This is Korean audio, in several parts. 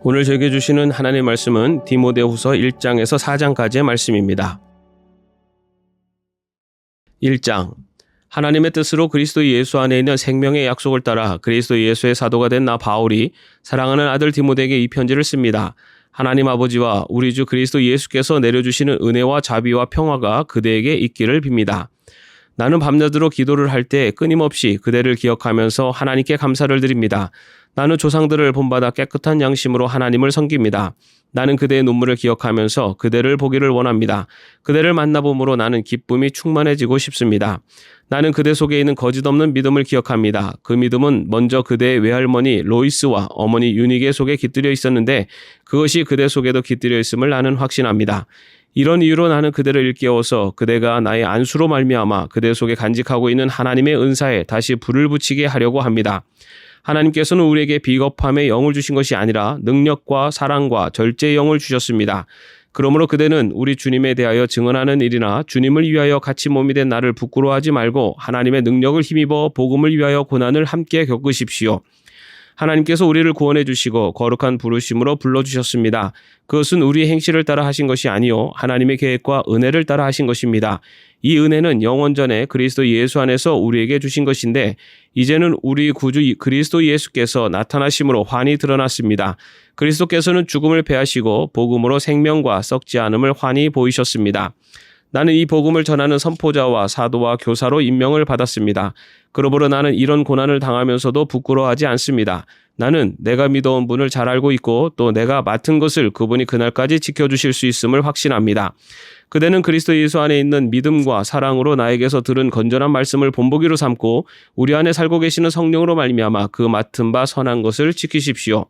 오늘 저에게 주시는 하나님의 말씀은 디모데후서 1장에서 4장까지의 말씀입니다. 1장. 하나님의 뜻으로 그리스도 예수 안에 있는 생명의 약속을 따라 그리스도 예수의 사도가 된 나 바울이 사랑하는 아들 디모데에게 이 편지를 씁니다. 하나님 아버지와 우리 주 그리스도 예수께서 내려주시는 은혜와 자비와 평화가 그대에게 있기를 빕니다. 나는 밤낮으로 기도를 할 때 끊임없이 그대를 기억하면서 하나님께 감사를 드립니다. 나는 조상들을 본받아 깨끗한 양심으로 하나님을 섬깁니다. 나는 그대의 눈물을 기억하면서 그대를 보기를 원합니다. 그대를 만나봄으로 나는 기쁨이 충만해지고 싶습니다. 나는 그대 속에 있는 거짓 없는 믿음을 기억합니다. 그 믿음은 먼저 그대의 외할머니 로이스와 어머니 유니게 속에 깃들여 있었는데 그것이 그대 속에도 깃들여 있음을 나는 확신합니다. 이런 이유로 나는 그대를 일깨워서 그대가 나의 안수로 말미암아 그대 속에 간직하고 있는 하나님의 은사에 다시 불을 붙이게 하려고 합니다. 하나님께서는 우리에게 비겁함의 영을 주신 것이 아니라 능력과 사랑과 절제의 영을 주셨습니다. 그러므로 그대는 우리 주님에 대하여 증언하는 일이나 주님을 위하여 같이 몸이 된 나를 부끄러워하지 말고 하나님의 능력을 힘입어 복음을 위하여 고난을 함께 겪으십시오. 하나님께서 우리를 구원해 주시고 거룩한 부르심으로 불러주셨습니다. 그것은 우리의 행실을 따라 하신 것이 아니요 하나님의 계획과 은혜를 따라 하신 것입니다. 이 은혜는 영원전에 그리스도 예수 안에서 우리에게 주신 것인데 이제는 우리 구주 그리스도 예수께서 나타나심으로 환히 드러났습니다. 그리스도께서는 죽음을 패하시고 복음으로 생명과 썩지 않음을 환히 보이셨습니다. 나는 이 복음을 전하는 선포자와 사도와 교사로 임명을 받았습니다. 그러므로 나는 이런 고난을 당하면서도 부끄러워하지 않습니다. 나는 내가 믿어온 분을 잘 알고 있고 또 내가 맡은 것을 그분이 그날까지 지켜주실 수 있음을 확신합니다. 그대는 그리스도 예수 안에 있는 믿음과 사랑으로 나에게서 들은 건전한 말씀을 본보기로 삼고 우리 안에 살고 계시는 성령으로 말미암아 그 맡은 바 선한 것을 지키십시오.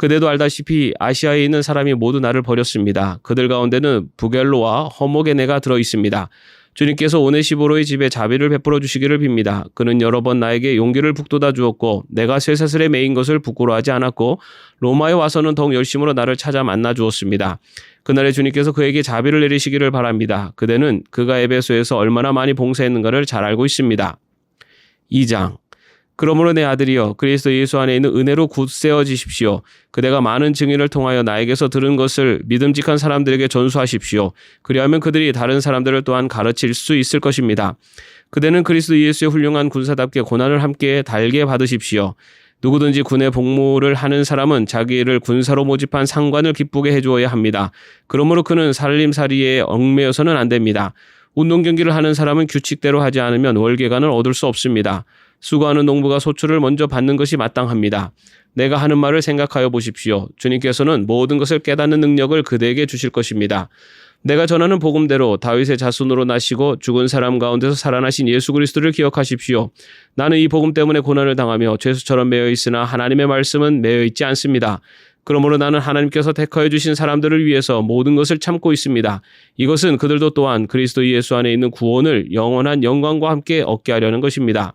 그대도 알다시피 아시아에 있는 사람이 모두 나를 버렸습니다. 그들 가운데는 부겔로와 허모게네가 들어있습니다. 주님께서 오네시보로의 집에 자비를 베풀어 주시기를 빕니다. 그는 여러 번 나에게 용기를 북돋아 주었고 내가 쇠사슬에 매인 것을 부끄러워하지 않았고 로마에 와서는 더욱 열심으로 나를 찾아 만나 주었습니다. 그날에 주님께서 그에게 자비를 내리시기를 바랍니다. 그대는 그가 에베소에서 얼마나 많이 봉사했는가를 잘 알고 있습니다. 2장. 그러므로 내 아들이여 그리스도 예수 안에 있는 은혜로 굳세어지십시오. 그대가 많은 증인을 통하여 나에게서 들은 것을 믿음직한 사람들에게 전수하십시오. 그리하면 그들이 다른 사람들을 또한 가르칠 수 있을 것입니다. 그대는 그리스도 예수의 훌륭한 군사답게 고난을 함께 달게 받으십시오. 누구든지 군에 복무를 하는 사람은 자기를 군사로 모집한 상관을 기쁘게 해주어야 합니다. 그러므로 그는 살림살이에 얽매여서는 안 됩니다. 운동 경기를 하는 사람은 규칙대로 하지 않으면 월계관을 얻을 수 없습니다. 수고하는 농부가 소출을 먼저 받는 것이 마땅합니다. 내가 하는 말을 생각하여 보십시오. 주님께서는 모든 것을 깨닫는 능력을 그대에게 주실 것입니다. 내가 전하는 복음대로 다윗의 자손으로 나시고 죽은 사람 가운데서 살아나신 예수 그리스도를 기억하십시오. 나는 이 복음 때문에 고난을 당하며 죄수처럼 매여 있으나 하나님의 말씀은 매여 있지 않습니다. 그러므로 나는 하나님께서 택하여 주신 사람들을 위해서 모든 것을 참고 있습니다. 이것은 그들도 또한 그리스도 예수 안에 있는 구원을 영원한 영광과 함께 얻게 하려는 것입니다.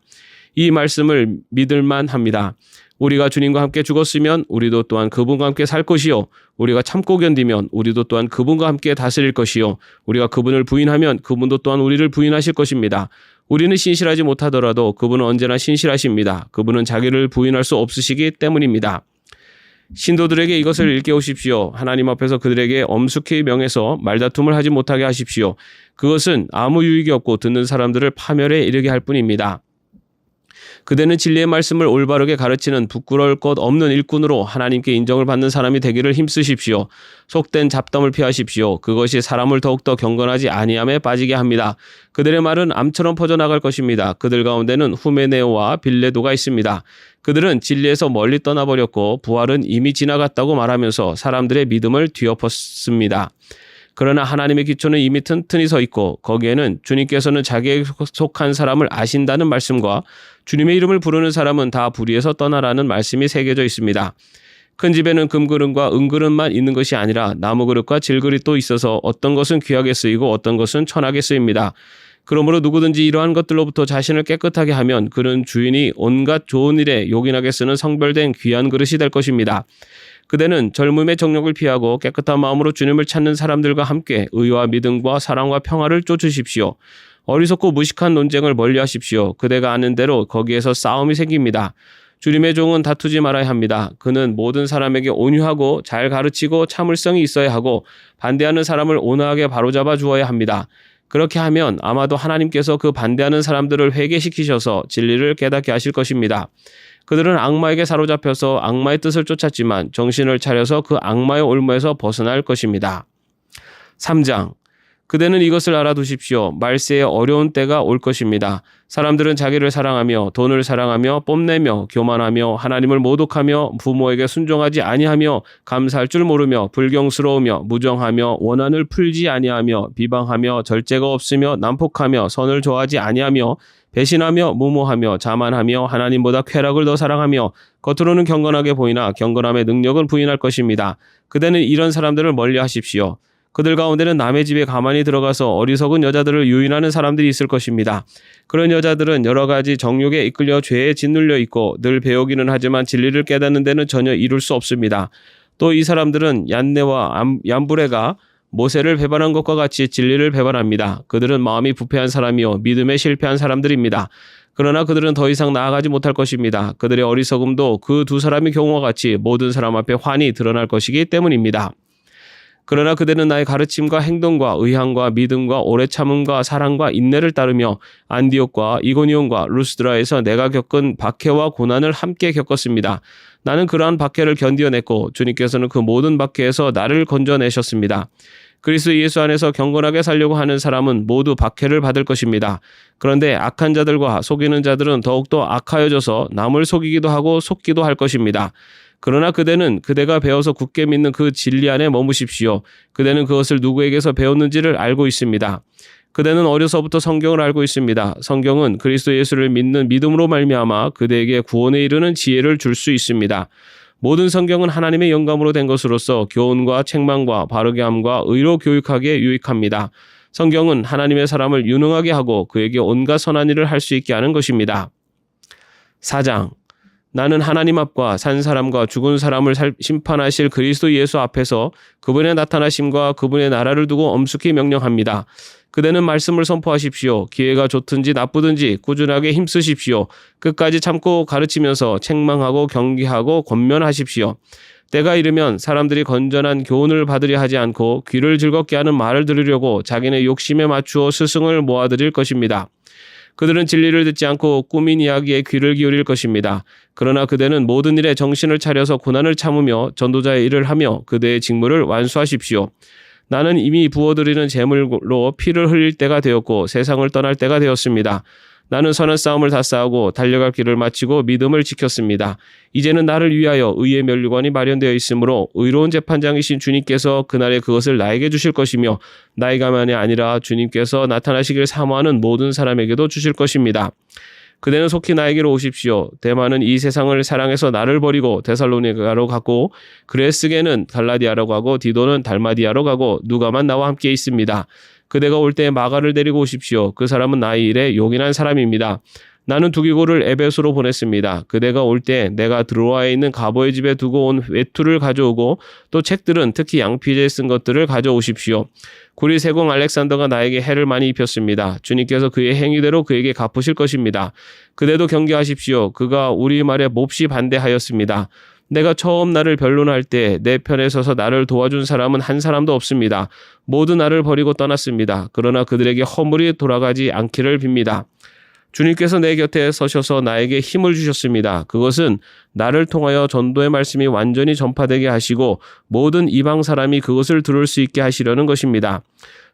이 말씀을 믿을만 합니다. 우리가 주님과 함께 죽었으면 우리도 또한 그분과 함께 살 것이요. 우리가 참고 견디면 우리도 또한 그분과 함께 다스릴 것이요. 우리가 그분을 부인하면 그분도 또한 우리를 부인하실 것입니다. 우리는 신실하지 못하더라도 그분은 언제나 신실하십니다. 그분은 자기를 부인할 수 없으시기 때문입니다. 신도들에게 이것을 일깨우십시오. 하나님 앞에서 그들에게 엄숙히 명해서 말다툼을 하지 못하게 하십시오. 그것은 아무 유익이 없고 듣는 사람들을 파멸에 이르게 할 뿐입니다. 그대는 진리의 말씀을 올바르게 가르치는 부끄러울 것 없는 일꾼으로 하나님께 인정을 받는 사람이 되기를 힘쓰십시오. 속된 잡담을 피하십시오. 그것이 사람을 더욱더 경건하지 아니함에 빠지게 합니다. 그들의 말은 암처럼 퍼져나갈 것입니다. 그들 가운데는 후메네오와 빌레도가 있습니다. 그들은 진리에서 멀리 떠나버렸고 부활은 이미 지나갔다고 말하면서 사람들의 믿음을 뒤엎었습니다. 그러나 하나님의 기초는 이미 튼튼히 서 있고 거기에는 주님께서는 자기에 속한 사람을 아신다는 말씀과 주님의 이름을 부르는 사람은 다 불의에서 떠나라는 말씀이 새겨져 있습니다. 큰 집에는 금그릇과 은그릇만 있는 것이 아니라 나무그릇과 질그릇도 있어서 어떤 것은 귀하게 쓰이고 어떤 것은 천하게 쓰입니다. 그러므로 누구든지 이러한 것들로부터 자신을 깨끗하게 하면 그는 주인이 온갖 좋은 일에 요긴하게 쓰는 성별된 귀한 그릇이 될 것입니다. 그대는 젊음의 정욕을 피하고 깨끗한 마음으로 주님을 찾는 사람들과 함께 의와 믿음과 사랑과 평화를 쫓으십시오. 어리석고 무식한 논쟁을 멀리하십시오. 그대가 아는 대로 거기에서 싸움이 생깁니다. 주님의 종은 다투지 말아야 합니다. 그는 모든 사람에게 온유하고 잘 가르치고 참을성이 있어야 하고 반대하는 사람을 온화하게 바로잡아 주어야 합니다. 그렇게 하면 아마도 하나님께서 그 반대하는 사람들을 회개시키셔서 진리를 깨닫게 하실 것입니다. 그들은 악마에게 사로잡혀서 악마의 뜻을 쫓았지만 정신을 차려서 그 악마의 올무에서 벗어날 것입니다. 3장. 그대는 이것을 알아두십시오. 말세에 어려운 때가 올 것입니다. 사람들은 자기를 사랑하며 돈을 사랑하며 뽐내며 교만하며 하나님을 모독하며 부모에게 순종하지 아니하며 감사할 줄 모르며 불경스러우며 무정하며 원한을 풀지 아니하며 비방하며 절제가 없으며 난폭하며 선을 좋아하지 아니하며 배신하며 무모하며 자만하며 하나님보다 쾌락을 더 사랑하며 겉으로는 경건하게 보이나 경건함의 능력은 부인할 것입니다. 그대는 이런 사람들을 멀리하십시오. 그들 가운데는 남의 집에 가만히 들어가서 어리석은 여자들을 유인하는 사람들이 있을 것입니다. 그런 여자들은 여러 가지 정욕에 이끌려 죄에 짓눌려 있고 늘 배우기는 하지만 진리를 깨닫는 데는 전혀 이룰 수 없습니다. 또 이 사람들은 얀네와 얀브레가 모세를 배반한 것과 같이 진리를 배반합니다. 그들은 마음이 부패한 사람이요 믿음에 실패한 사람들입니다. 그러나 그들은 더 이상 나아가지 못할 것입니다. 그들의 어리석음도 그 두 사람의 경우와 같이 모든 사람 앞에 환히 드러날 것이기 때문입니다. 그러나 그대는 나의 가르침과 행동과 의향과 믿음과 오래 참음과 사랑과 인내를 따르며 안디옥과 이고니온과 루스드라에서 내가 겪은 박해와 고난을 함께 겪었습니다. 나는 그러한 박해를 견디어냈고 주님께서는 그 모든 박해에서 나를 건져내셨습니다. 그리스도 예수 안에서 경건하게 살려고 하는 사람은 모두 박해를 받을 것입니다. 그런데 악한 자들과 속이는 자들은 더욱더 악하여져서 남을 속이기도 하고 속기도 할 것입니다. 그러나 그대는 그대가 배워서 굳게 믿는 그 진리 안에 머무십시오. 그대는 그것을 누구에게서 배웠는지를 알고 있습니다. 그대는 어려서부터 성경을 알고 있습니다. 성경은 그리스도 예수를 믿는 믿음으로 말미암아 그대에게 구원에 이르는 지혜를 줄 수 있습니다. 모든 성경은 하나님의 영감으로 된 것으로서 교훈과 책망과 바르게 함과 의로 교육하기에 유익합니다. 성경은 하나님의 사람을 유능하게 하고 그에게 온갖 선한 일을 할 수 있게 하는 것입니다. 4장. 나는 하나님 앞과 산 사람과 죽은 사람을 심판하실 그리스도 예수 앞에서 그분의 나타나심과 그분의 나라를 두고 엄숙히 명령합니다. 그대는 말씀을 선포하십시오. 기회가 좋든지 나쁘든지 꾸준하게 힘쓰십시오. 끝까지 참고 가르치면서 책망하고 경계하고 권면하십시오. 때가 이르면 사람들이 건전한 교훈을 받으려 하지 않고 귀를 즐겁게 하는 말을 들으려고 자기네 욕심에 맞추어 스승을 모아들일 것입니다. 그들은 진리를 듣지 않고 꾸민 이야기에 귀를 기울일 것입니다. 그러나 그대는 모든 일에 정신을 차려서 고난을 참으며 전도자의 일을 하며 그대의 직무를 완수하십시오. 나는 이미 부어드리는 제물로 피를 흘릴 때가 되었고 세상을 떠날 때가 되었습니다. 나는 선한 싸움을 다 싸우고 달려갈 길을 마치고 믿음을 지켰습니다. 이제는 나를 위하여 의의 면류관이 마련되어 있으므로 의로운 재판장이신 주님께서 그날에 그것을 나에게 주실 것이며 나에게만이 아니라 주님께서 나타나시길 사모하는 모든 사람에게도 주실 것입니다. 그대는 속히 나에게로 오십시오. 데마는 이 세상을 사랑해서 나를 버리고 데살로니가로 가고 그레스게는 갈라디아로 가고 디도는 달마디아로 가고 누가만 나와 함께 있습니다. 그대가 올 때 마가를 데리고 오십시오. 그 사람은 나의 일에 용인한 사람입니다. 나는 두기고를 에베소로 보냈습니다. 그대가 올 때 내가 드로아에 있는 가보의 집에 두고 온 외투를 가져오고 또 책들은 특히 양피제에 쓴 것들을 가져오십시오. 구리 세공 알렉산더가 나에게 해를 많이 입혔습니다. 주님께서 그의 행위대로 그에게 갚으실 것입니다. 그대도 경계하십시오. 그가 우리 말에 몹시 반대하였습니다. 내가 처음 나를 변론할 때 내 편에 서서 나를 도와준 사람은 한 사람도 없습니다. 모두 나를 버리고 떠났습니다. 그러나 그들에게 허물이 돌아가지 않기를 빕니다. 주님께서 내 곁에 서셔서 나에게 힘을 주셨습니다. 그것은 나를 통하여 전도의 말씀이 완전히 전파되게 하시고 모든 이방 사람이 그것을 들을 수 있게 하시려는 것입니다.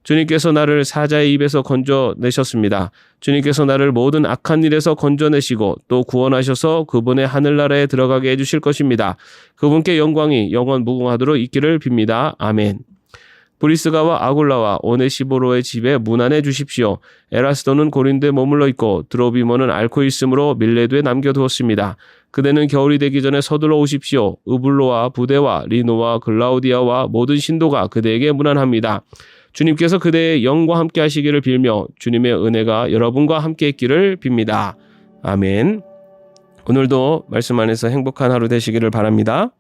주님께서 나를 사자의 입에서 건져내셨습니다. 주님께서 나를 모든 악한 일에서 건져내시고 또 구원하셔서 그분의 하늘나라에 들어가게 해주실 것입니다. 그분께 영광이 영원 무궁하도록 있기를 빕니다. 아멘. 브리스가와 아굴라와 오네시보로의 집에 문안해 주십시오. 에라스도는 고린도에 머물러 있고 드로비모는 앓고 있으므로 밀레도에 남겨두었습니다. 그대는 겨울이 되기 전에 서둘러 오십시오. 으블로와 부데와 리노와 글라우디아와 모든 신도가 그대에게 문안합니다. 주님께서 그대의 영과 함께 하시기를 빌며 주님의 은혜가 여러분과 함께 있기를 빕니다. 아멘. 오늘도 말씀 안에서 행복한 하루 되시기를 바랍니다.